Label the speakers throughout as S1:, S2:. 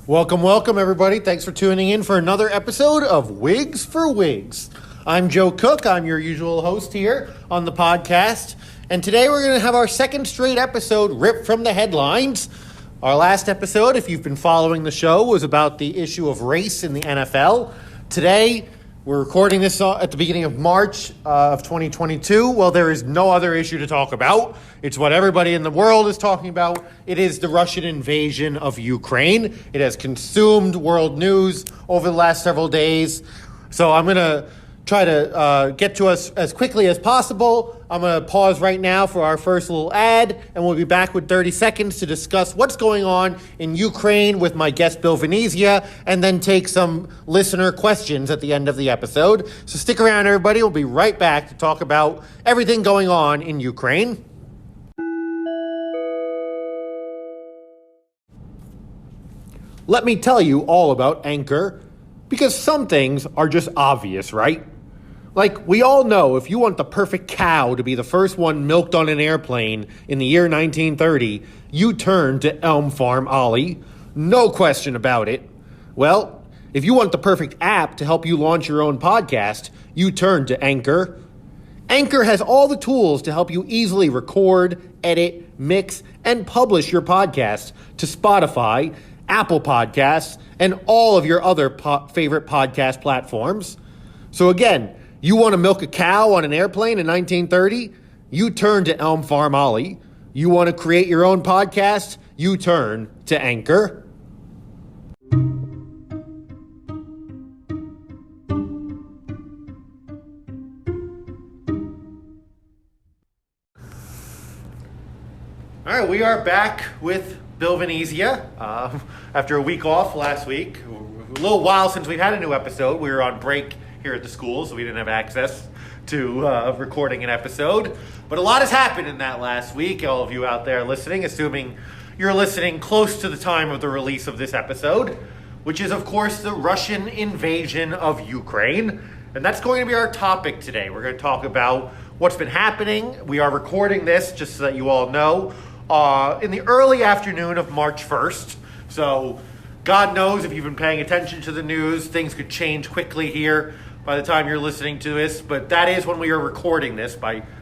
S1: Welcome, welcome, everybody. Thanks for tuning in for another episode of Wigs for Wigs. I'm Joe Cook. I'm your usual host here on the podcast. And today we're going to have our second straight episode ripped from the headlines. Our last episode, if you've been following the show, was about the issue of race in the NFL. Today, we're recording this at the beginning of March of 2022. Well, there is no other issue to talk about. It's what everybody in the world is talking about. It is the Russian invasion of Ukraine. It has consumed world news over the last several days. So I'm going to try to get to us as quickly as possible. I'm going to pause right now for our first little ad, and we'll be back with 30 seconds to discuss what's going on in Ukraine with my guest, Bill Venezia, and then take some listener questions at the end of the episode. So stick around, everybody. We'll be right back to talk about everything going on in Ukraine. Let me tell you all about Anchor, because some things are just obvious, right? Like, we all know if you want the perfect cow to be the first one milked on an airplane in the year 1930, you turn to Elm Farm Ollie. No question about it. Well, if you want the perfect app to help you launch your own podcast, you turn to Anchor. Anchor has all the tools to help you easily record, edit, mix, and publish your podcast to Spotify, Apple Podcasts, and all of your other favorite podcast platforms. So again, you want to milk a cow on an airplane in 1930? You turn to Elm Farm Ollie. You want to create your own podcast? You turn to Anchor. All right, we are back with Bill Venezia after a week off last week. A little while since we've had a new episode. We were on break here at the school, so we didn't have access to recording an episode. But a lot has happened in that last week, all of you out there listening, assuming you're listening close to the time of the release of this episode, which is, of course, the Russian invasion of Ukraine. And that's going to be our topic today. We're going to talk about what's been happening. We are recording this, just so that you all know, in the early afternoon of March 1st. So God knows if you've been paying attention to the news, things could change quickly here by the time you're listening to this, but that is when we are recording this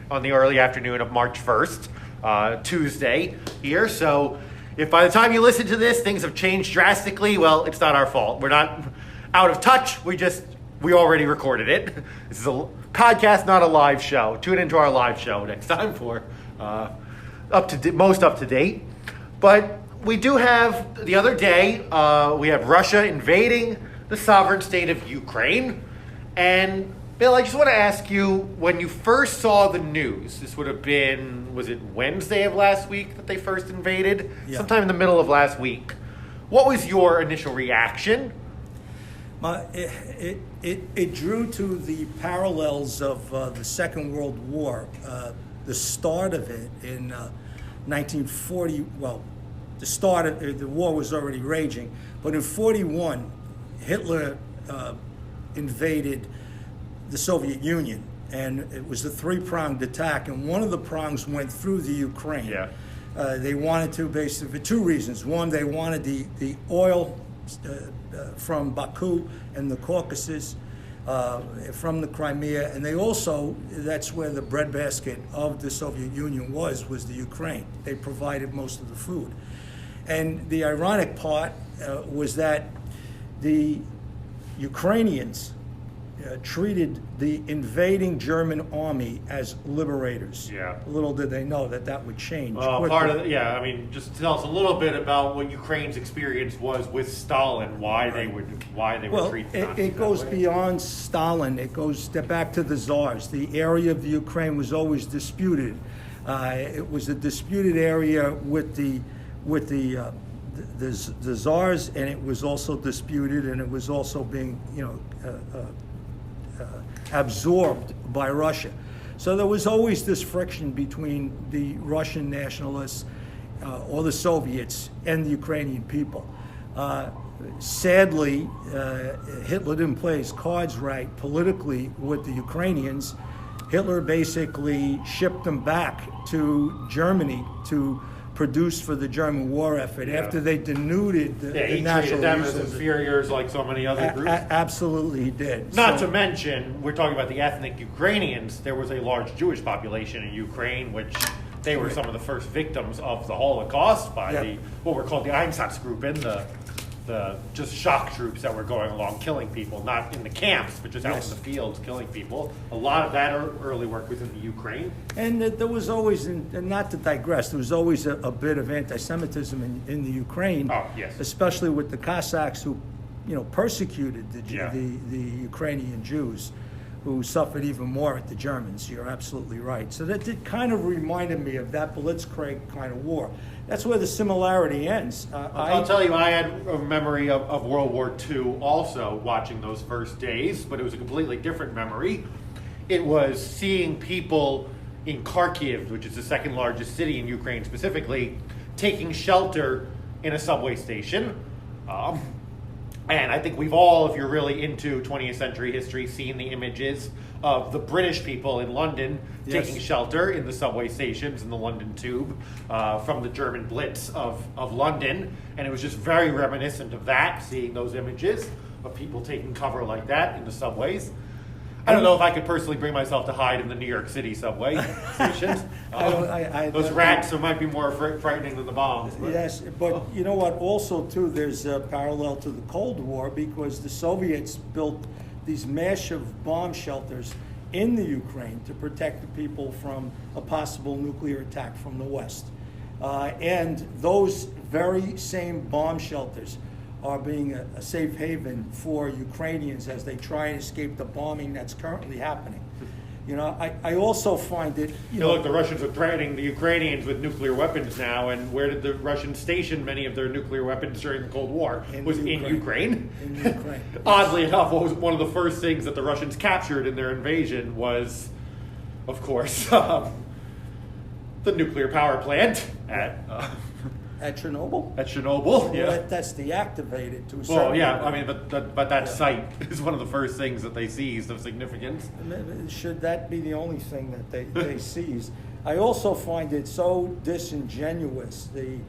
S1: on the early afternoon of March 1st, Tuesday here. So if by the time you listen to this, things have changed drastically, well, it's not our fault. We're not out of touch. We already recorded it. This is a podcast, not a live show. Tune into our live show next time for most up to date. But we do have the other day, we have Russia invading the sovereign state of Ukraine. And Bill, I just want to ask you, when you first saw the news, this would have been, was it Wednesday of last week that they first invaded? Yeah. Sometime in the middle of last week. What was your initial reaction?
S2: It drew to the parallels of the Second World War. The start of it in 1940, well, the war was already raging, but in 1941, Hitler invaded the Soviet Union, and it was a three-pronged attack, and one of the prongs went through the Ukraine. Yeah. They wanted to, basically, for two reasons. One, they wanted the oil from Baku and the Caucasus, from the Crimea, and they also, that's where the breadbasket of the Soviet Union was the Ukraine. They provided most of the food. And the ironic part was that the Ukrainians treated the invading German army as liberators. Yeah. Little did they know that would change.
S1: Just tell us a little bit about what Ukraine's experience was with Stalin, why they would treat the Nazis.
S2: It goes beyond Stalin. It goes back to the Tsars. The area of the Ukraine was always disputed. It was a disputed area with the Tsars, and it was also disputed, and it was also being absorbed by Russia. So there was always this friction between the Russian nationalists or the Soviets and the Ukrainian people. Sadly, Hitler didn't play his cards right politically with the Ukrainians. Hitler basically shipped them back to Germany to produced for the German war effort after they denuded the
S1: he
S2: natural
S1: treated them as
S2: resources.
S1: inferiors like so many other groups.
S2: Absolutely, he did.
S1: Not to mention, we're talking about the ethnic Ukrainians. There was a large Jewish population in Ukraine, which they were some of the first victims of the Holocaust by what were called the Einsatzgruppen, the just shock troops that were going along killing people, not in the camps, but just out in the fields killing people. A lot of that early work was in the Ukraine.
S2: And there was always, and not to digress, there was always a bit of anti-Semitism in the Ukraine, especially with the Cossacks who, persecuted the Ukrainian Jews, who suffered even more at the Germans. You're absolutely right. So that did kind of reminded me of that Blitzkrieg kind of war. That's where the similarity ends.
S1: I'll tell you, I had a memory of World War II also watching those first days, but it was a completely different memory. It was seeing people in Kharkiv, which is the second largest city in Ukraine specifically, taking shelter in a subway station. And I think we've all, if you're really into 20th century history, seen the images of the British people in London taking shelter in the subway stations in the London Tube from the German Blitz of London. And it was just very reminiscent of that, seeing those images of people taking cover like that in the subways. I don't know if I could personally bring myself to hide in the New York City subway stations. Those rats might be more frightening than the bombs. But.
S2: Yes, but you know what? Also, too, there's a parallel to the Cold War because the Soviets built these massive bomb shelters in the Ukraine to protect the people from a possible nuclear attack from the West. And those very same bomb shelters are being a safe haven for Ukrainians as they try and escape the bombing that's currently happening. I also find it...
S1: Look, the Russians are threatening the Ukrainians with nuclear weapons now, and where did the Russians station many of their nuclear weapons during the Cold War? In Ukraine. In Ukraine. Oddly enough, what was one of the first things that the Russians captured in their invasion was, of course, the nuclear power plant
S2: at Chernobyl?
S1: At Chernobyl,
S2: well, that's deactivated to a certain
S1: degree. I mean, but that site is one of the first things that they seized of significance.
S2: Should that be the only thing that they seized? I also find it so disingenuous, the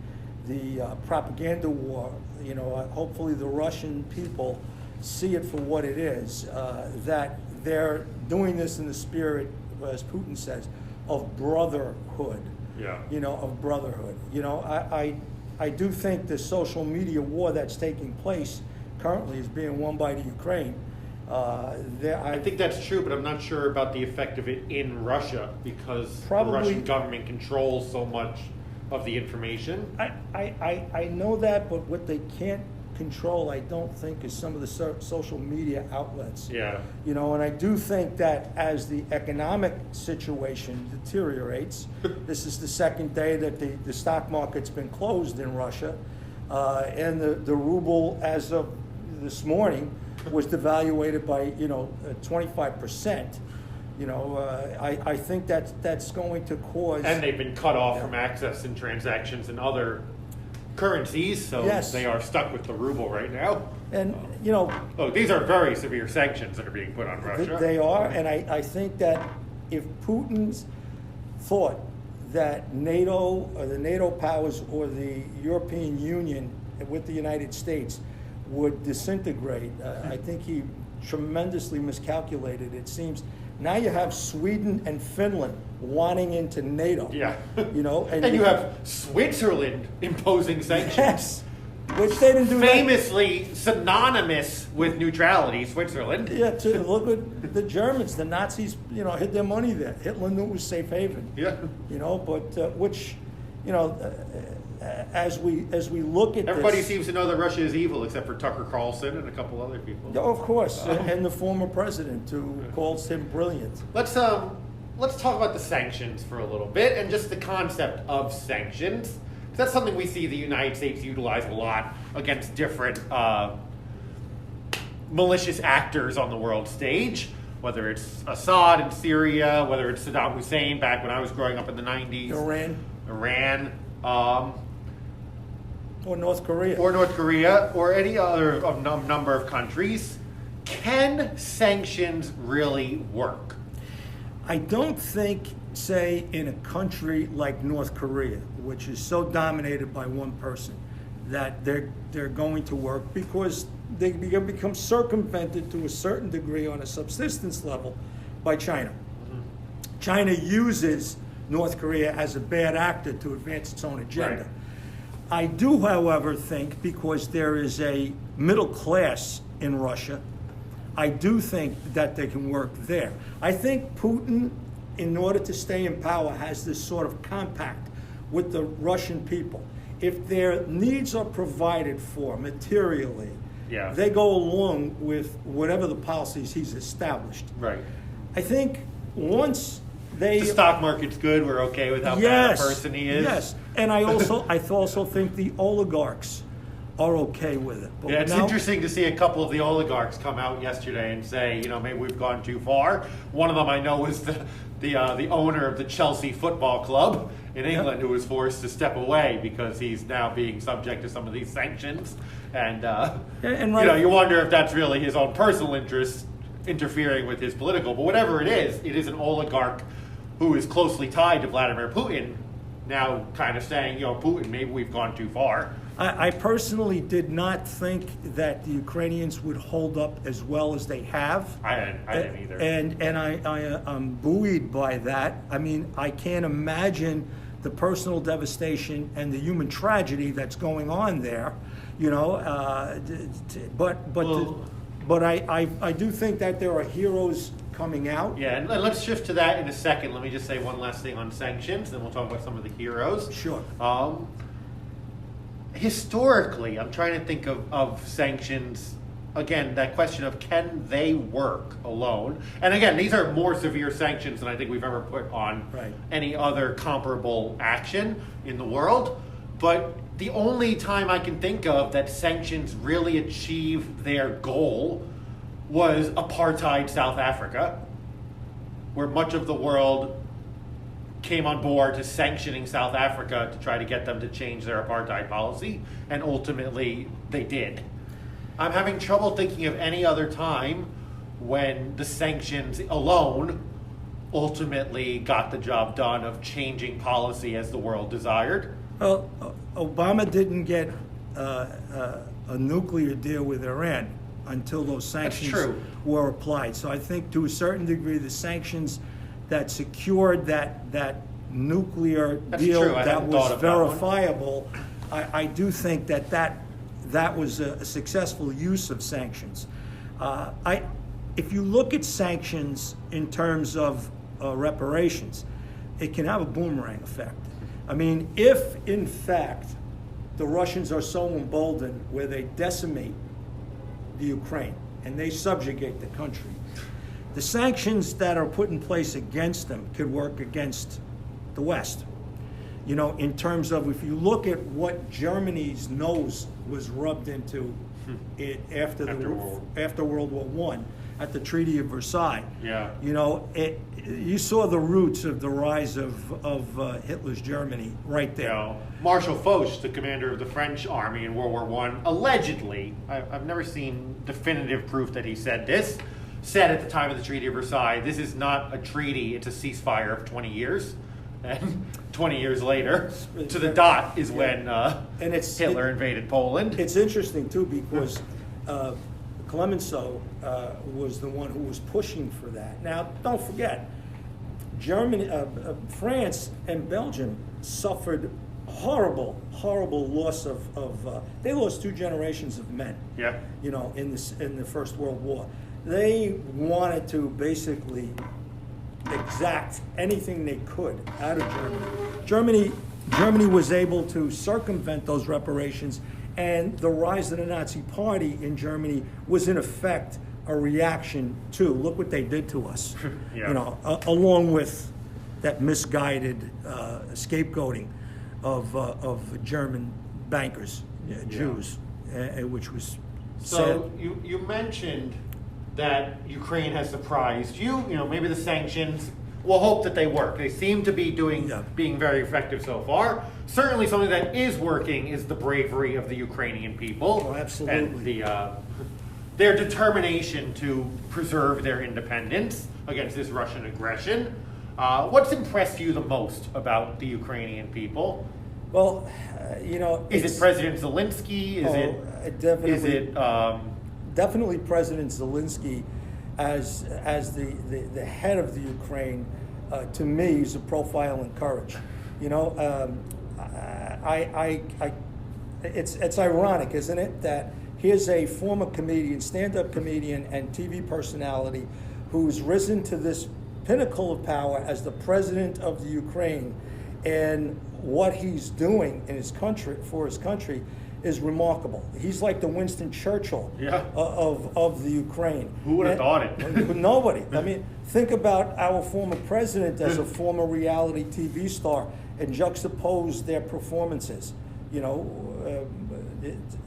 S2: propaganda war. Hopefully the Russian people see it for what it is, that they're doing this in the spirit, as Putin says, of brotherhood. Of brotherhood. I do think the social media war that's taking place currently is being won by the Ukraine.
S1: I think that's true, but I'm not sure about the effect of it in Russia because the Russian government controls so much of the information.
S2: I know that, but what they can't control, I don't think, is some of the social media outlets. And I do think that as the economic situation deteriorates, this is the second day that the stock market's been closed in Russia, and the ruble, as of this morning, was devaluated by 25%. I think that's going to cause.
S1: And they've been cut off from access and transactions in other currencies, so they are stuck with the ruble right now.
S2: And
S1: these are very severe sanctions that are being put on Russia.
S2: They are, and I think that if Putin's thought that NATO or the NATO powers or the European Union with the United States would disintegrate, I think he tremendously miscalculated. It seems now you have Sweden and Finland wanting into NATO. And you have
S1: Switzerland imposing sanctions.
S2: Yes, which they didn't do.
S1: Famously synonymous with neutrality, Switzerland.
S2: Look at the Germans, the Nazis. Hid their money there. Hitler knew it was safe haven. As we look at
S1: everybody seems to know that Russia is evil, except for Tucker Carlson and a couple other people.
S2: Of course, and the former president who calls him brilliant.
S1: Let's talk about the sanctions for a little bit and just the concept of sanctions. That's something we see the United States utilize a lot against different malicious actors on the world stage. Whether it's Assad in Syria, whether it's Saddam Hussein back when I was growing up in the 90s. Iran.
S2: Or North Korea.
S1: Or any other number of countries. Can sanctions really work?
S2: I don't think say in a country like North Korea, which is so dominated by one person, that they're going to work because they become circumvented to a certain degree on a subsistence level by China. China uses North Korea as a bad actor to advance its own agenda.
S1: Right.
S2: I do, however, think because there is a middle class in Russia, I do think that they can work there. I think Putin, in order to stay in power, has this sort of compact with the Russian people. If their needs are provided for materially, they go along with whatever the policies he's established.
S1: Right.
S2: I think once they...
S1: The stock market's good, we're okay with how bad a person he is.
S2: Yes, and I also think the oligarchs are okay with it. But
S1: it's interesting to see a couple of the oligarchs come out yesterday and say, maybe we've gone too far. One of them I know was the owner of the Chelsea Football Club in England, who was forced to step away because he's now being subject to some of these sanctions. And you wonder if that's really his own personal interest interfering with his political. But whatever it is an oligarch who is closely tied to Vladimir Putin, now kind of saying, Putin, maybe we've gone too far.
S2: I personally did not think that the Ukrainians would hold up as well as they have.
S1: I didn't either.
S2: And I'm buoyed by that. I mean, I can't imagine the personal devastation and the human tragedy that's going on there. But I do think that there are heroes coming out.
S1: Yeah, and let's shift to that in a second. Let me just say one last thing on sanctions, then we'll talk about some of the heroes.
S2: Sure.
S1: Historically, I'm trying to think of sanctions. Again, that question of can they work alone? And again, these are more severe sanctions than I think we've ever put on any other comparable action in the world. But the only time I can think of that sanctions really achieved their goal was apartheid South Africa, where much of the world came on board to sanctioning South Africa to try to get them to change their apartheid policy, and ultimately they did. I'm having trouble thinking of any other time when the sanctions alone ultimately got the job done of changing policy as the world desired.
S2: Well, Obama didn't get a nuclear deal with Iran until those sanctions were applied. So I think to a certain degree the sanctions that secured that nuclear deal that was verifiable, I do think that was a successful use of sanctions. If you look at sanctions in terms of reparations, it can have a boomerang effect. I mean, if in fact the Russians are so emboldened where they decimate the Ukraine and they subjugate the country, the sanctions that are put in place against them could work against the West. In terms of, if you look at what Germany's nose was rubbed into it after World War I, at the Treaty of Versailles.
S1: Yeah.
S2: You saw the roots of the rise of Hitler's Germany right there.
S1: Marshal Foch, the commander of the French army in World War I, allegedly, I've never seen definitive proof that he said this, said at the time of the Treaty of Versailles, this is not a treaty, it's a ceasefire of 20 years. And 20 years later, to the dot, is when Hitler invaded Poland.
S2: It's interesting, too, because Clemenceau was the one who was pushing for that. Now, don't forget, Germany, France and Belgium suffered horrible loss of they lost 2 generations of men.
S1: Yeah.
S2: In the First World War. They wanted to basically exact anything they could out of Germany. Germany was able to circumvent those reparations, and the rise of the Nazi Party in Germany was in effect a reaction to, look what they did to us. Along with that misguided scapegoating of German bankers, Jews, which was
S1: so sad. You mentioned that Ukraine has surprised you. Maybe the sanctions, we'll hope that they work. They seem to be being very effective so far. Certainly something that is working is the bravery of the Ukrainian people.
S2: Oh, absolutely.
S1: And their determination to preserve their independence against this Russian aggression. What's impressed you the most about the Ukrainian people?
S2: Well,
S1: Is it President Zelensky?
S2: Definitely President Zelensky as the head of the Ukraine? To me, he's a profile in courage. It's ironic, isn't it, that here's a former comedian, stand-up comedian, and TV personality who's risen to this pinnacle of power as the president of the Ukraine, and what he's doing in his country for his country is remarkable. He's like the Winston Churchill of the Ukraine.
S1: Who would have thought it?
S2: Nobody. I mean, think about our former president as a former reality TV star and juxtapose their performances.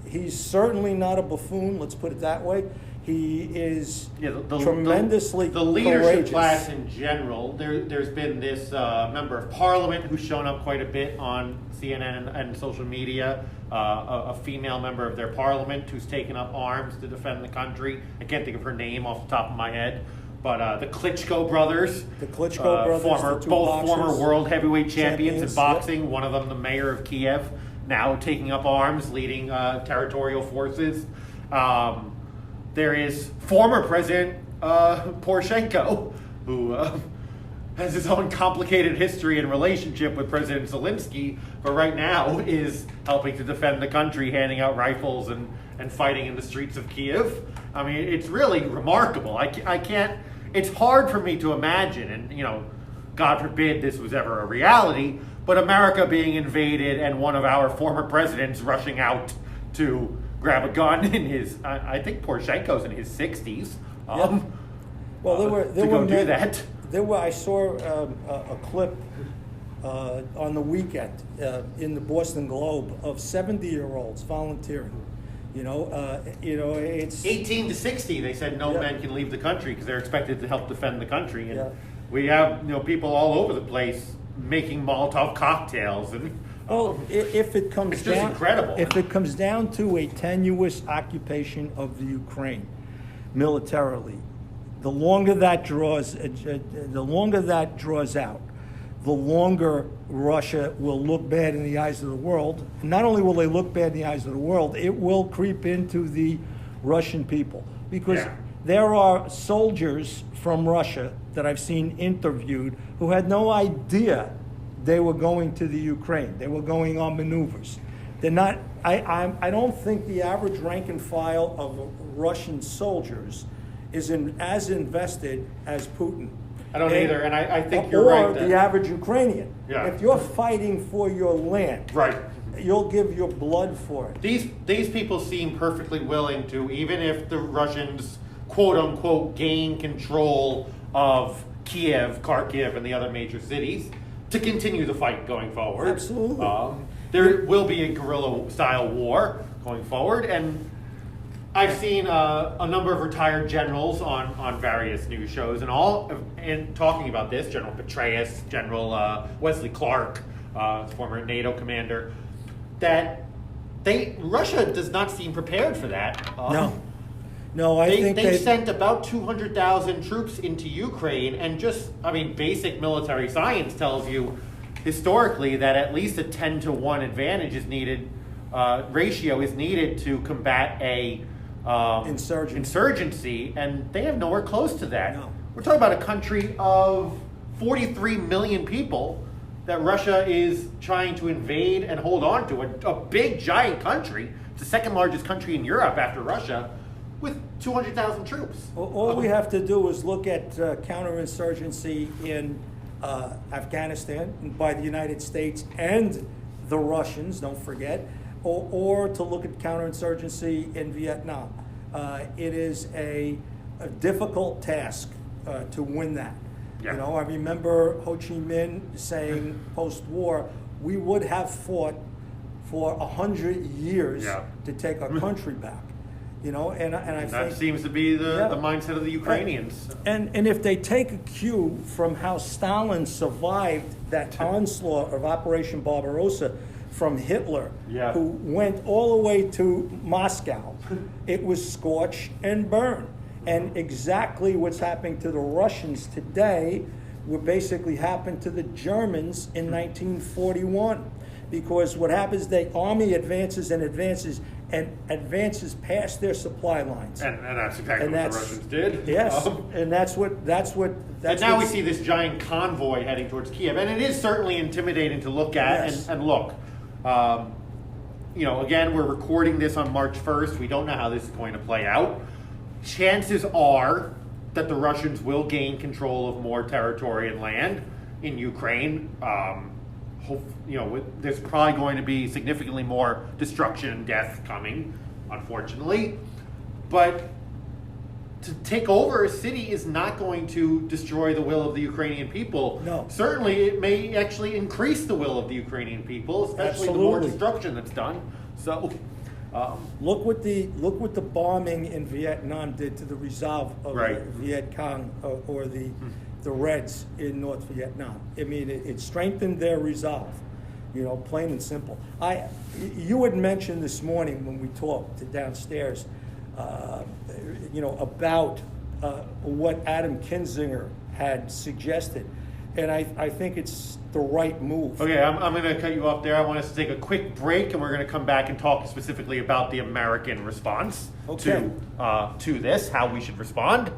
S2: He's certainly not a buffoon, let's put it that way. He is tremendously
S1: the leadership
S2: courageous.
S1: class in general. There's been this member of parliament who's shown up quite a bit on CNN and social media, a female member of their parliament who's taken up arms to defend the country. I can't think of her name off the top of my head, but the Klitschko brothers.
S2: The Klitschko brothers,
S1: both former world heavyweight champions in boxing. Yep. One of them, the mayor of Kiev, now taking up arms, leading territorial forces. There is former President Poroshenko, who has his own complicated history and relationship with President Zelensky, but right now is helping to defend the country, handing out rifles and fighting in the streets of Kiev. I mean, it's really remarkable. I can't, it's hard for me to imagine, and God forbid this was ever a reality, but America being invaded and one of our former presidents rushing out to grab a gun in his, I think Poroshenko's in his 60s. Do that.
S2: I saw a clip on the weekend in the Boston Globe of 70-year-olds volunteering. It's
S1: 18 to 60. They said no men can leave the country because they're expected to help defend the country. And we have people all over the place making Molotov cocktails and.
S2: Well, if it comes
S1: it's just
S2: down,
S1: incredible.
S2: If it comes down to a tenuous occupation of the Ukraine militarily, the longer that draws out, the longer Russia will look bad in the eyes of the world. And not only will they look bad in the eyes of the world, it will creep into the Russian people, because there are soldiers from Russia that I've seen interviewed who had no idea they were going to the Ukraine. They were going on maneuvers. They're not. I don't think the average rank and file of Russian soldiers is as invested as Putin.
S1: I don't either, and I think you're right.
S2: Or the average Ukrainian. Yeah. If you're fighting for your land,
S1: right,
S2: you'll give your blood for it.
S1: These people seem perfectly willing to, even if the Russians, quote unquote, gain control of Kiev, Kharkiv, and the other major cities, to continue the fight going forward.
S2: Absolutely.
S1: There will be a guerrilla-style war going forward, and I've seen a number of retired generals on various news shows and talking about this. General Petraeus, General Wesley Clark, former NATO commander, that Russia does not seem prepared for that.
S2: No, I think
S1: they sent about 200,000 troops into Ukraine, and basic military science tells you historically that at least a 10-to-1 advantage is needed, ratio is needed to combat a insurgency, and they have nowhere close to that.
S2: No.
S1: We're talking about a country of 43 million people that Russia is trying to invade and hold on to, a big, giant country. It's the second largest country in Europe after Russia, with 200,000 troops.
S2: All we have to do is look at counterinsurgency in Afghanistan by the United States and the Russians, don't forget, or to look at counterinsurgency in Vietnam. It is a difficult task to win that.
S1: Yeah.
S2: I remember Ho Chi Minh saying post-war, we would have fought for 100 years to take our country back. And I think
S1: that seems to be the mindset of the Ukrainians.
S2: And if they take a cue from how Stalin survived that onslaught of Operation Barbarossa from Hitler, who went all the way to Moscow, it was scorch and burn. And exactly what's happening to the Russians today were basically happened to the Germans in 1941. Because what happens, the army advances and advances past their supply lines.
S1: And that's exactly what the Russians did.
S2: Yes, and that's what.
S1: And now we see this giant convoy heading towards Kiev, and it is certainly intimidating to look at.
S2: Yes.
S1: And look. Again, we're recording this on March 1st. We don't know how this is going to play out. Chances are that the Russians will gain control of more territory and land in Ukraine. There's probably going to be significantly more destruction and death coming, unfortunately. But to take over a city is not going to destroy the will of the Ukrainian people.
S2: No.
S1: Certainly, it may actually increase the will of the Ukrainian people, especially the more destruction that's done. So,
S2: look what the bombing in Vietnam did to the resolve of the Viet Cong or the Reds in North Vietnam. I mean, it strengthened their resolve. Plain and simple. You had mentioned this morning when we talked downstairs. About what Adam Kinzinger had suggested. And I think it's the right move.
S1: Okay, I'm going to cut you off there. I want us to take a quick break, and we're going to come back and talk specifically about the American response to this, how we should respond.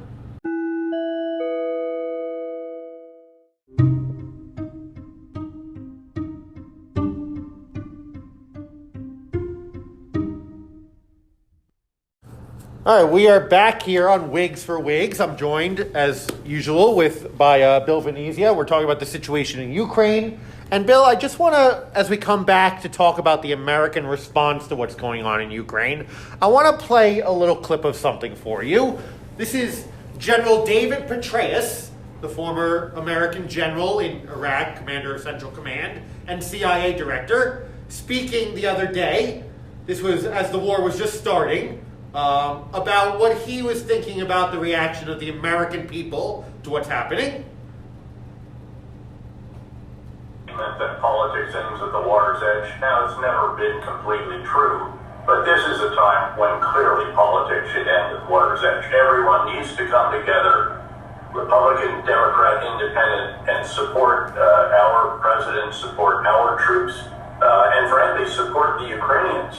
S1: All right, we are back here on Wigs for Wigs. I'm joined, as usual, by Bill Venezia. We're talking about the situation in Ukraine. And Bill, I just want to, as we come back to talk about the American response to what's going on in Ukraine, I want to play a little clip of something for you. This is General David Petraeus, the former American general in Iraq, commander of Central Command, and CIA director, speaking the other day. This was as the war was just starting. About what he was thinking about the reaction of the American people to what's happening.
S3: That politics ends at the water's edge. Now, it's never been completely true, but this is a time when clearly politics should end at the water's edge. Everyone needs to come together, Republican, Democrat, Independent, and support our president, support our troops, and frankly, support the Ukrainians.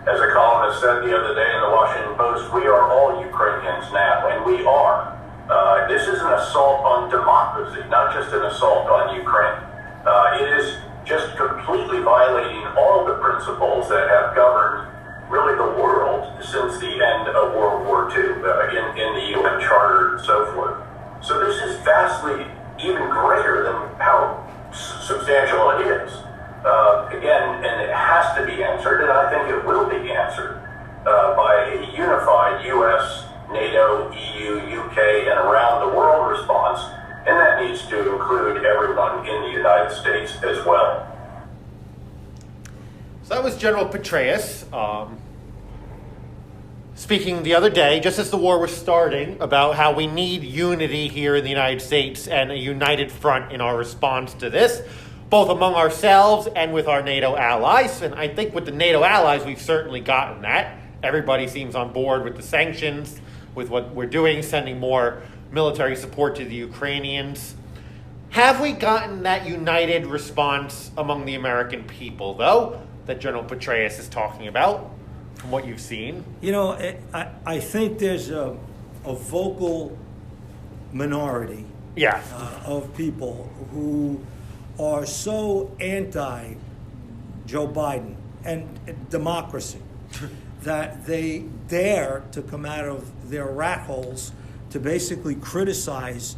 S3: As a columnist said the other day in the Washington Post, we are all Ukrainians now, and we are. This is an assault on democracy, not just an assault on Ukraine. It is just completely violating all the principles that have governed really the world since the end of World War II in the UN Charter and so forth. So this is vastly even greater than how substantial it is. Again, and it has to be answered, and I think it will be answered by a unified U.S., NATO, EU, UK, and around the world response, and that needs to include everyone in the United States as well.
S1: So that was General Petraeus speaking the other day, just as the war was starting, about how we need unity here in the United States and a united front in our response to this, both among ourselves and with our NATO allies. And I think with the NATO allies, we've certainly gotten that. Everybody seems on board with the sanctions, with what we're doing, sending more military support to the Ukrainians. Have we gotten that united response among the American people, though, that General Petraeus is talking about, from what you've seen?
S2: I think there's a vocal minority of people who are so anti-Joe Biden and democracy that they dare to come out of their rat holes to basically criticize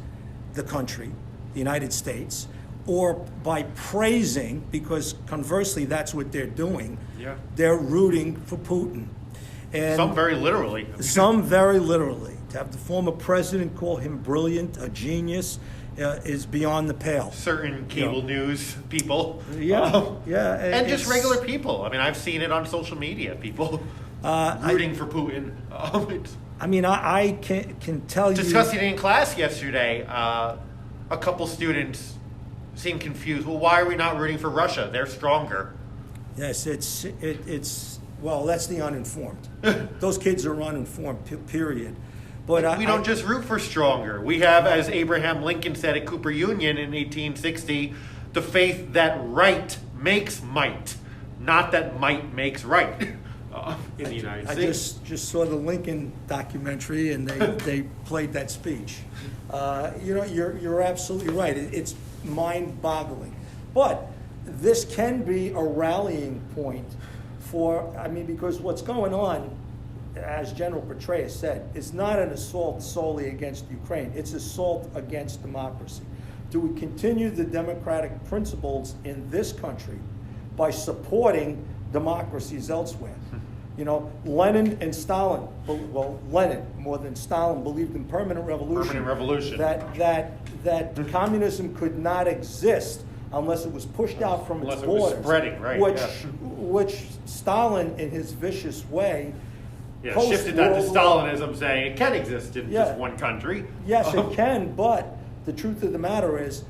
S2: the country, the United States, or by praising, because conversely that's what they're doing, they're rooting for Putin. And
S1: some very literally.
S2: Some very literally. To have the former president call him brilliant, a genius, is beyond the pale.
S1: Certain cable news people.
S2: And
S1: just regular people. I mean, I've seen it on social media, people rooting for Putin.
S2: I can tell you...
S1: Discussing it in class yesterday, a couple students seemed confused. Well, why are we not rooting for Russia? They're stronger.
S2: Yes, it's well, that's the uninformed. Those kids are uninformed, period. But
S1: we don't just root for stronger. We have, as Abraham Lincoln said at Cooper Union in 1860, the faith that right makes might, not that might makes right. In the United States.
S2: I just saw the Lincoln documentary, and they played that speech. You're absolutely right. It's mind-boggling, but this can be a rallying point because what's going on, as General Petraeus said, is not an assault solely against Ukraine. It's assault against democracy. Do we continue the democratic principles in this country by supporting democracies elsewhere? Lenin and Stalin, Lenin more than Stalin believed in permanent revolution.
S1: Permanent revolution.
S2: That communism could not exist unless it was pushed out from its borders.
S1: It was spreading, right?
S2: Which Stalin, in his vicious way,
S1: shifted that to Stalinism, saying it can exist in just one country.
S2: Yes, it can, but the truth of the matter is,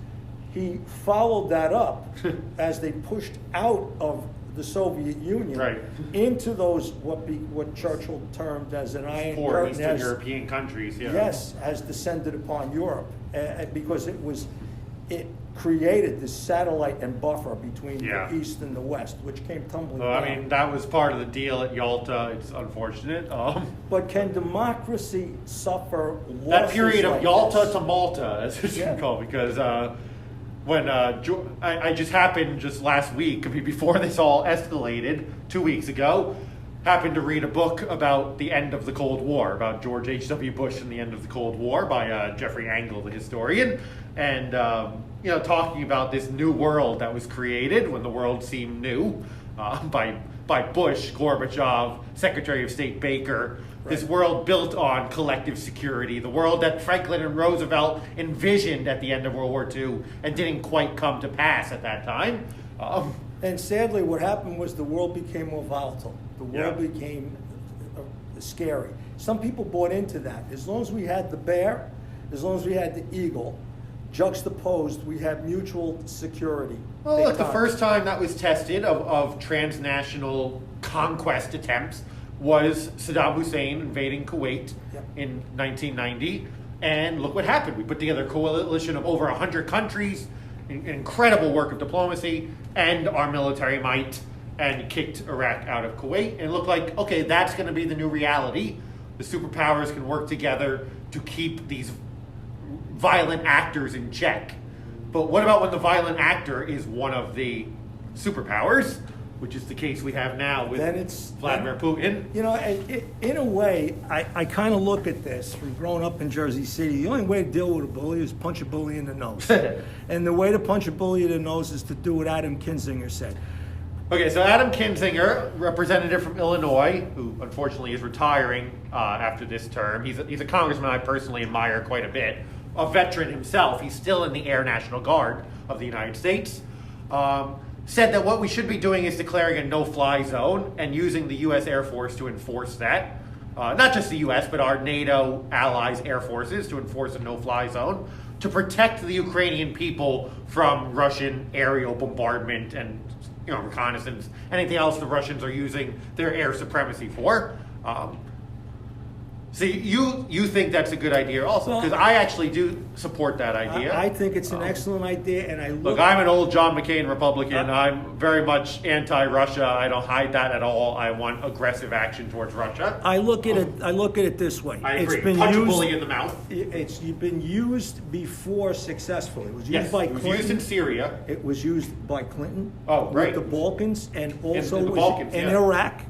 S2: he followed that up as they pushed out of the Soviet Union into those what Churchill termed as an iron curtain.
S1: Eastern European countries,
S2: yes, has descended upon Europe because it created this satellite and buffer between the East and the West, which came tumbling down.
S1: I mean, that was part of the deal at Yalta. It's unfortunate.
S2: But can democracy suffer losses
S1: that period of
S2: like
S1: Yalta
S2: this?
S1: to Malta, as it's called, because when I just happened just last week, before this all escalated 2 weeks ago, happened to read a book about the end of the Cold War, about George H.W. Bush and the end of the Cold War by Jeffrey Engel, the historian, and talking about this new world that was created when the world seemed new by Bush, Gorbachev, Secretary of State Baker. This world built on collective security, the world that Franklin and Roosevelt envisioned at the end of World War II and didn't quite come to pass at that time.
S2: And sadly, what happened was the world became more volatile. The world became scary. Some people bought into that. As long as we had the bear, as long as we had the eagle, juxtaposed, we had mutual security.
S1: Well, look, the first time that was tested of transnational conquest attempts was Saddam Hussein invading Kuwait in 1990. And look what happened. We put together a coalition of over 100 countries, incredible work of diplomacy, and our military might, and kicked Iraq out of Kuwait. And it looked like, okay, that's going to be the new reality. The superpowers can work together to keep these violent actors in check. But what about when the violent actor is one of the superpowers, which is the case we have now with Vladimir Putin?
S2: In a way, I kind of look at this from growing up in Jersey City. The only way to deal with a bully is punch a bully in the nose. And the way to punch a bully in the nose is to do what Adam Kinzinger said.
S1: Okay, so Adam Kinzinger, representative from Illinois, who unfortunately is retiring after this term. He's a congressman I personally admire quite a bit. A veteran himself. He's still in the Air National Guard of the United States. Said that what we should be doing is declaring a no-fly zone and using the U.S. Air Force to enforce that. Not just the U.S., but our NATO allies' air forces to enforce a no-fly zone to protect the Ukrainian people from Russian aerial bombardment and reconnaissance, anything else the Russians are using their air supremacy for. So you think that's a good idea also? Because I actually do support that idea.
S2: I think it's an excellent idea, and
S1: look, I'm an old John McCain Republican. I'm very much anti-Russia. I don't hide that at all. I want aggressive action towards Russia.
S2: I look at it this way.
S1: I agree. Punch a bully in the mouth.
S2: It's been used before successfully. It was used by Clinton.
S1: It was used in Syria.
S2: It was used by Clinton.
S1: Oh, right.
S2: With the Balkans, and also
S1: in the Balkans,
S2: in Iraq.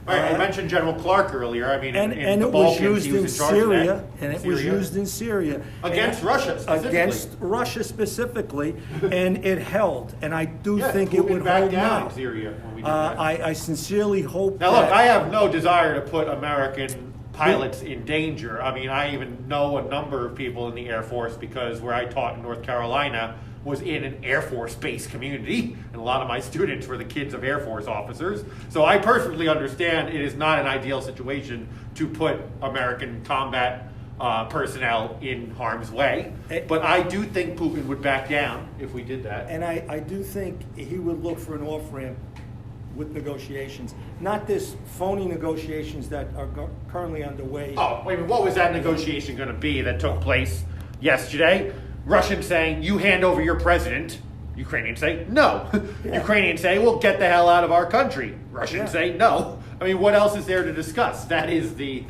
S1: All right, I mentioned General Clark earlier. I mean,
S2: and
S1: the
S2: it
S1: Balkans,
S2: was used in Syria, and it was used in Syria
S1: against Russia specifically.
S2: Against Russia specifically, and it held. And I do think it would hold now.
S1: Syria when we did that.
S2: I sincerely hope.
S1: Now, look, I have no desire to put American pilots in danger. I mean, I even know a number of people in the Air Force because where I taught in North Carolina was in an Air Force base community, and a lot of my students were the kids of Air Force officers. So I perfectly understand it is not an ideal situation to put American combat personnel in harm's way. But I do think Putin would back down if we did that.
S2: And I do think he would look for an off-ramp with negotiations, not this phony negotiations that are currently underway.
S1: Oh, wait a minute, what was that negotiation going to be that took place yesterday? Russians saying, you hand over your president. Ukrainians say, no.
S2: Yeah.
S1: Ukrainians say, well, get the hell out of our country. Russians
S2: Yeah.
S1: say, no. I mean, what else is there to discuss? That is the...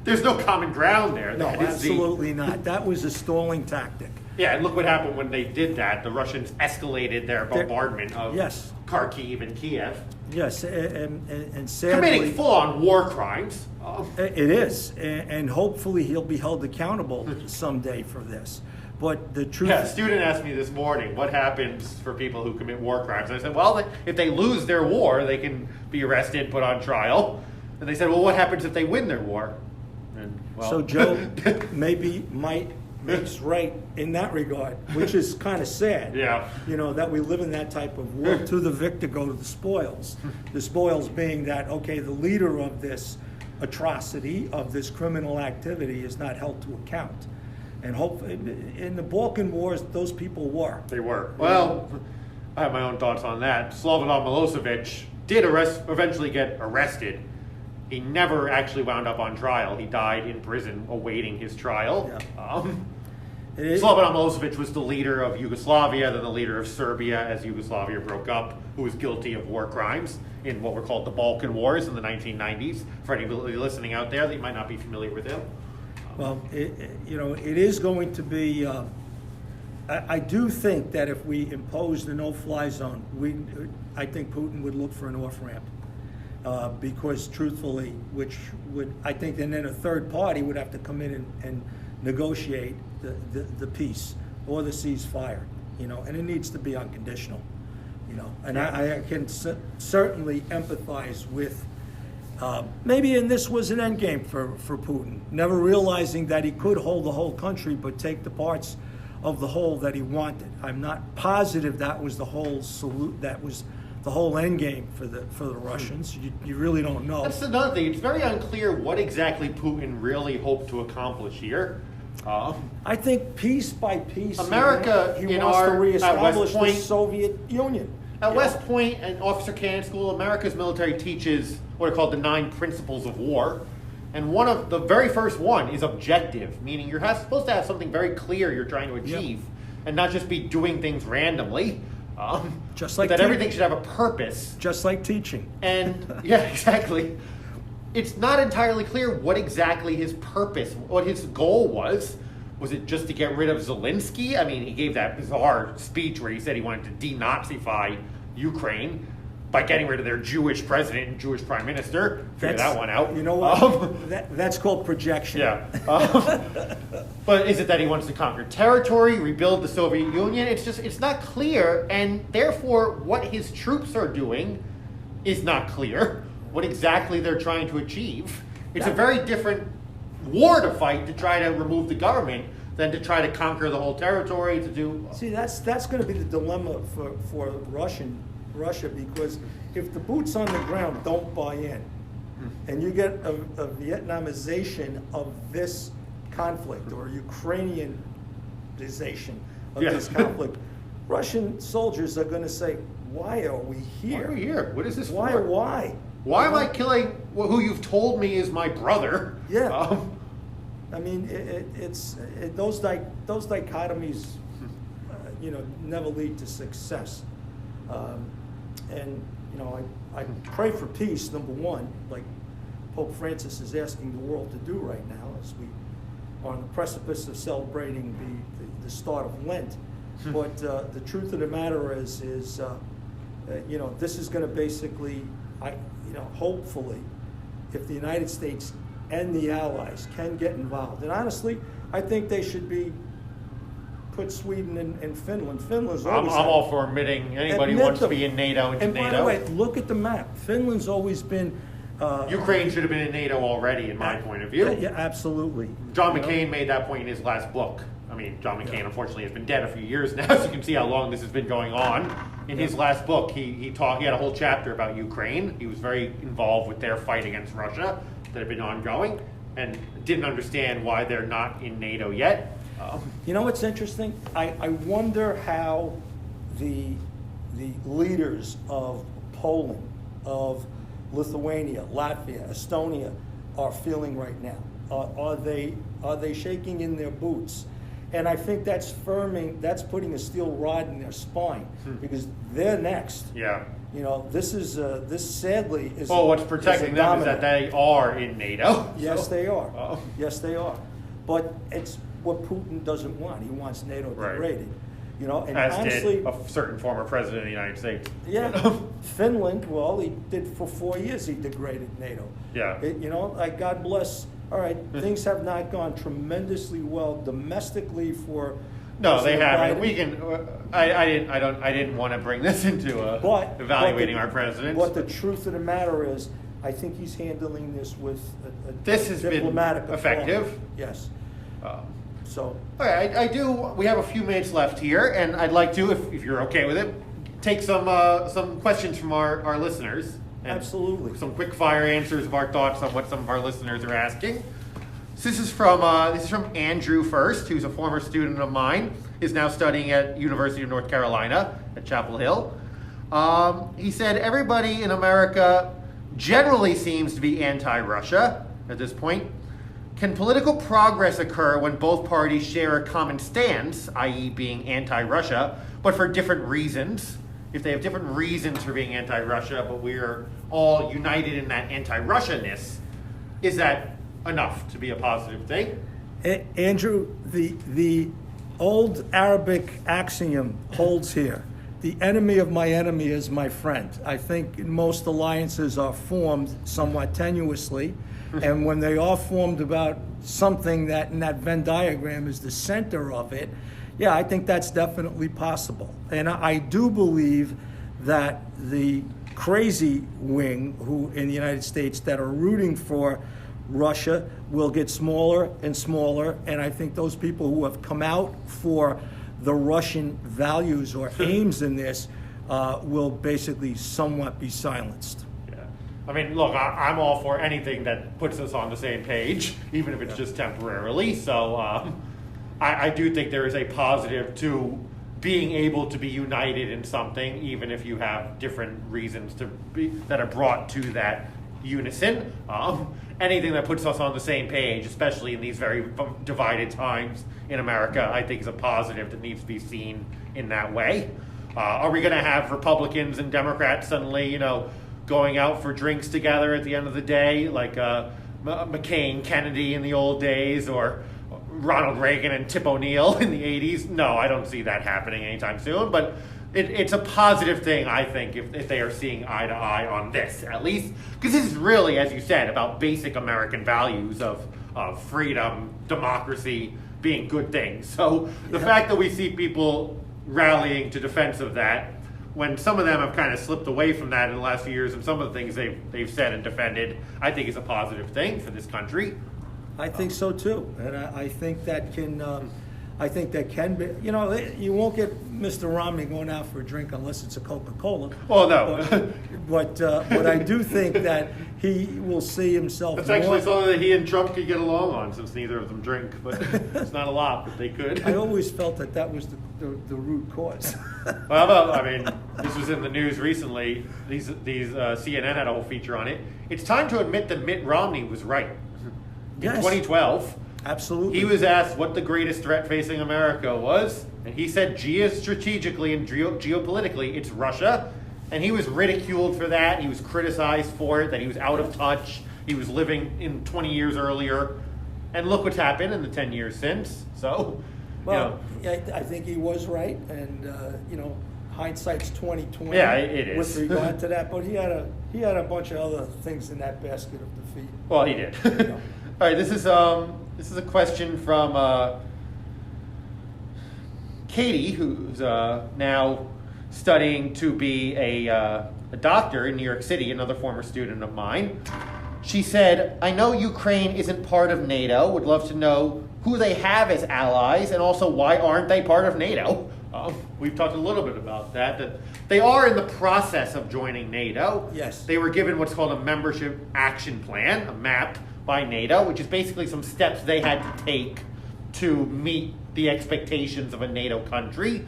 S1: There's no common ground there.
S2: No,
S1: That is
S2: absolutely not. That was a stalling tactic.
S1: Yeah, and look what happened when they did that. The Russians escalated their bombardment of
S2: Yes.
S1: Kharkiv and Kiev.
S2: Yes, and sadly...
S1: Committing full-on war crimes.
S2: It is, and hopefully he'll be held accountable someday for this. But the truth...
S1: Yeah, a student asked me this morning, what happens for people who commit war crimes? And I said, well, if they lose their war, they can be arrested, put on trial. And they said, well, what happens if they win their war? And, well,
S2: So Joe maybe makes right in that regard, which is kind of sad.
S1: Yeah.
S2: You know, that we live in that type of world. To the victor go to the spoils. The spoils being that, okay, the leader of this atrocity, of this criminal activity is not held to account. And hope in the Balkan Wars, those people were.
S1: They were. Well, I have my own thoughts on that. Slobodan Milosevic did eventually get arrested. He never actually wound up on trial. He died in prison awaiting his trial.
S2: Yeah.
S1: Slobodan Milosevic was the leader of Yugoslavia, then the leader of Serbia as Yugoslavia broke up, who was guilty of war crimes in what were called the Balkan Wars in the 1990s. For anybody listening out there that might not be familiar with him.
S2: Well, it is going to be. I do think that if we imposed a no-fly zone, I think Putin would look for an off-ramp. Because truthfully, I think then a third party would have to come in and negotiate the peace or the ceasefire, and it needs to be unconditional, and I can certainly empathize with maybe, and this was an end game for Putin, never realizing that he could hold the whole country but take the parts of the whole that he wanted. I'm not positive that was the whole the whole end game for the Russians. You really don't know.
S1: That's another thing. It's very unclear what exactly Putin really hoped to accomplish here.
S2: I think piece by piece,
S1: America,
S2: he wants to reestablish the Soviet Union.
S1: At West Point and Officer Candidate School, America's military teaches what are called the 9 principles of war. And one of the very first one is objective, meaning you're supposed to have something very clear you're trying to achieve, and not just be doing things randomly.
S2: Just like
S1: that everything should have a purpose.
S2: Just like teaching.
S1: And yeah, exactly. It's not entirely clear what exactly his purpose, what his goal was. Was it just to get rid of Zelensky? I mean, he gave that bizarre speech where he said he wanted to denazify Ukraine by getting rid of their Jewish president and Jewish prime minister. Figure that one out.
S2: You know what? That's called projection.
S1: Yeah. But is it that he wants to conquer territory, rebuild the Soviet Union? It's not clear, and therefore what his troops are doing is not clear. What exactly they're trying to achieve. It's a very different war to fight to try to remove the government than to try to conquer the whole territory to do.
S2: See, that's going to be the dilemma for Russia, because if the boots on the ground don't buy in, and you get a Vietnamization of this conflict or Ukrainianization of this conflict, Russian soldiers are going to say, "Why are we here?
S1: Why are we here? What is this
S2: Why?
S1: for?
S2: Why?
S1: Why am I killing who you've told me is my brother?"
S2: Yeah. I mean, those dichotomies, never lead to success. And I pray for peace. Number one, like Pope Francis is asking the world to do right now, as we are on the precipice of celebrating the start of Lent. But the truth of the matter is this is going to basically, hopefully, if the United States and the Allies can get involved. And honestly, I think they should put Sweden and Finland. Finland's always...
S1: I'm all for admitting anybody who wants to be in NATO into NATO.
S2: And by the way, look at the map. Finland's always been...
S1: Ukraine should have been in NATO already, in my point of view.
S2: Yeah, absolutely.
S1: John McCain made that point in his last book. I mean, John McCain, unfortunately, has been dead a few years now, so you can see how long this has been going on. In his last book, he had a whole chapter about Ukraine. He was very involved with their fight against Russia that had been ongoing, and didn't understand why they're not in NATO yet.
S2: You know what's interesting? I wonder how the leaders of Poland, of Lithuania, Latvia, Estonia are feeling right now? Are they shaking in their boots? And I think that's putting a steel rod in their spine, because they're next.
S1: Yeah.
S2: You know, this sadly is.
S1: Well, what's protecting them is that they are in NATO.
S2: Yes,
S1: so.
S2: they are.
S1: Oh.
S2: Yes, they are. But it's what Putin doesn't want. He wants NATO degraded. You know, and
S1: As
S2: honestly,
S1: did a certain former president of the United States.
S2: Yeah, Finland. Well, he did for 4 years. He degraded NATO.
S1: Yeah.
S2: You know, like God bless. All right, things have not gone tremendously well domestically for.
S1: No, they
S2: President
S1: haven't.
S2: Biden.
S1: We can. I didn't want to bring this into evaluating our president.
S2: What the truth of the matter is, I think he's handling this with a
S1: This has been
S2: diplomatic
S1: effective.
S2: authority. Yes. So.
S1: Okay, I do. We have a few minutes left here, and I'd like to, if you're okay with it, take some questions from our listeners. And
S2: Absolutely.
S1: Some quick fire answers of our thoughts on what some of our listeners are asking. So this is from Andrew first, who's a former student of mine, is now studying at University of North Carolina at Chapel Hill. He said everybody in America generally seems to be anti-Russia at this point. Can political progress occur when both parties share a common stance, i.e. being anti-Russia, but for different reasons? If they have different reasons for being anti-Russia, but we are all united in that anti-Russia-ness, is that enough to be a positive thing?
S2: Andrew, the old Arabic axiom holds here. The enemy of my enemy is my friend. I think most alliances are formed somewhat tenuously, and when they are formed about something that in that Venn diagram is the center of it, yeah, I think that's definitely possible. And I do believe that the crazy wing who in the United States that are rooting for Russia will get smaller and smaller, and I think those people who have come out for the Russian values or aims in this will basically somewhat be silenced.
S1: Yeah. I mean, look, I'm all for anything that puts us on the same page, even if it's just temporarily. So I do think there is a positive to being able to be united in something, even if you have different reasons that are brought to that unison. Anything that puts us on the same page, especially in these very divided times in America, I think is a positive that needs to be seen in that way. Are we going to have Republicans and Democrats suddenly, going out for drinks together at the end of the day, like McCain, Kennedy in the old days, or Ronald Reagan and Tip O'Neill in the 80s? No, I don't see that happening anytime soon, but it's a positive thing, I think, if they are seeing eye to eye on this, at least. Because this is really, as you said, about basic American values of freedom, democracy, being good things. So the fact that we see people rallying to defense of that, when some of them have kind of slipped away from that in the last few years, and some of the things they've said and defended, I think is a positive thing for this country.
S2: I think so too, and I think that can. I think that can be. You won't get Mr. Romney going out for a drink unless it's a Coca-Cola.
S1: Well, no.
S2: But I do think that he will see himself.
S1: It's actually something that he and Trump could get along on, since neither of them drink. But it's not a lot, but they could.
S2: I always felt that was the root cause.
S1: Well, this was in the news recently. These CNN had a whole feature on it. It's time to admit that Mitt Romney was right. In 2012,
S2: absolutely,
S1: he was asked what the greatest threat facing America was, and he said geostrategically and geopolitically, it's Russia. And he was ridiculed for that. He was criticized for it, that he was out of touch. He was living in 20 years earlier. And look what's happened in the 10 years since. So,
S2: I think he was right, and hindsight's 20/20.
S1: Yeah, it is.
S2: With regard to that, but he had a bunch of other things in that basket of defeat.
S1: Well, he did. All right, this is a question from Katie, who's now studying to be a doctor in New York City, another former student of mine. She said, I know Ukraine isn't part of NATO, would love to know who they have as allies, and also why aren't they part of NATO? We've talked a little bit about that they are in the process of joining NATO.
S2: Yes.
S1: They were given what's called a membership action plan, a MAP, by NATO, which is basically some steps they had to take to meet the expectations of a NATO country.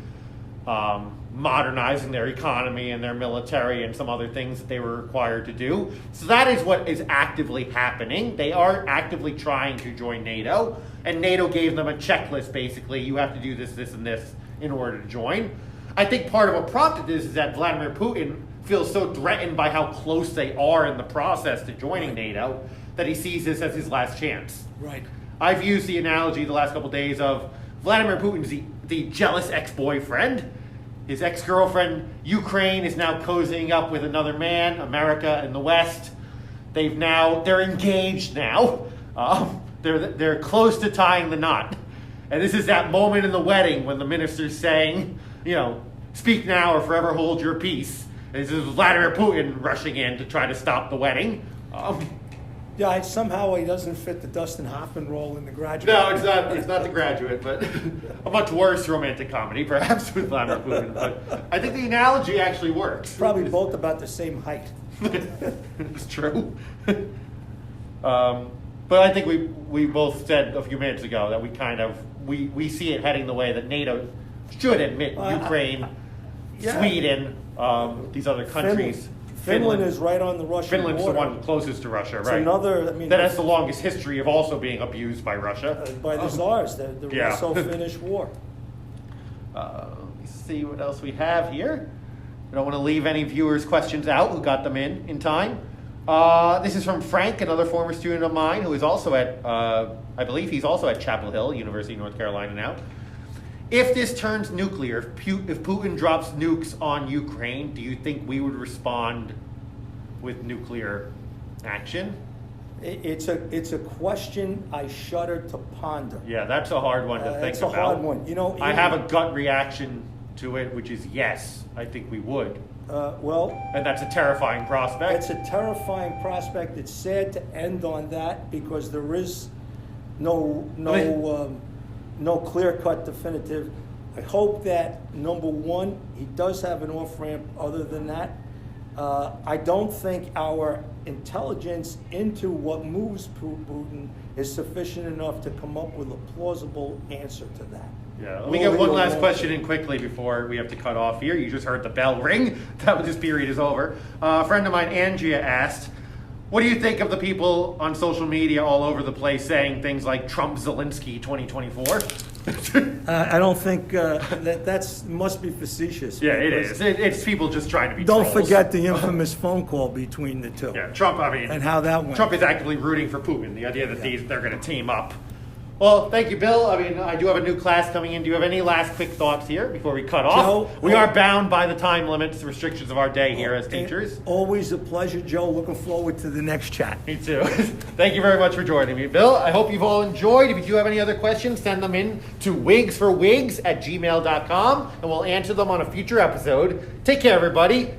S1: modernizing their economy and their military and some other things that they were required to do. So that is what is actively happening. They are actively trying to join NATO, and NATO gave them a checklist, basically. You have to do this, this, and this in order to join. I think part of what prompted this is that Vladimir Putin feels so threatened by how close they are in the process to joining NATO that he sees this as his last chance.
S2: Right.
S1: I've used the analogy the last couple of days of Vladimir Putin's the jealous ex-boyfriend. His ex-girlfriend, Ukraine, is now cozying up with another man, America and the West. They're engaged now. They're close to tying the knot. And this is that moment in the wedding when the minister's saying, speak now or forever hold your peace. And this is Vladimir Putin rushing in to try to stop the wedding.
S2: Somehow he doesn't fit the Dustin Hoffman role in The Graduate.
S1: No, it's not The Graduate, but a much worse romantic comedy, perhaps, with Vladimir Putin. But I think the analogy actually works.
S2: Probably both about the same height.
S1: It's true. But I think we both said a few minutes ago that we see it heading the way that NATO should admit Ukraine, Sweden, these other countries.
S2: Finland is right on the Russian
S1: Finland's
S2: border.
S1: the one closest to Russia,
S2: It's
S1: right? That has the longest history of also being abused by Russia.
S2: By the Tsars, the
S1: Yeah.
S2: Russo-Finnish War.
S1: Let me see what else we have here. I don't want to leave any viewers' questions out who got them in time. This is from Frank, another former student of mine who is also at, I believe he's also at Chapel Hill, University of North Carolina now. If this turns nuclear, if Putin drops nukes on Ukraine, do you think we would respond with nuclear action?
S2: It's a question I shudder to ponder.
S1: Yeah, that's a hard one to think about.
S2: It's a hard one.
S1: I have a gut reaction to it, which is yes, I think we would. And that's a terrifying prospect.
S2: It's a terrifying prospect. It's sad to end on that because there is no clear-cut definitive. I hope that, number one, he does have an off-ramp other than that. I don't think our intelligence into what moves Putin is sufficient enough to come up with a plausible answer to that.
S1: Yeah, let me get one last question in quickly before we have to cut off here. You just heard the bell ring. This period is over. A friend of mine, Andrea, asked, what do you think of the people on social media all over the place saying things like Trump Zelensky 2024?
S2: I don't think that must be facetious.
S1: Yeah, it is. It's people just trying to be
S2: Don't
S1: trolls.
S2: forget the infamous phone call between the two.
S1: Yeah, Trump,
S2: and how that went.
S1: Trump is actively rooting for Putin, the idea that they're going to team up. Well, thank you, Bill. I do have a new class coming in. Do you have any last quick thoughts here before we cut off?
S2: Joe,
S1: we are bound by the time limits, the restrictions of our day here as teachers.
S2: Always a pleasure, Joe. Looking forward to the next chat.
S1: Me too. Thank you very much for joining me, Bill. I hope you've all enjoyed. If you do have any other questions, send them in to wigsforwigs@gmail.com, and we'll answer them on a future episode. Take care, everybody.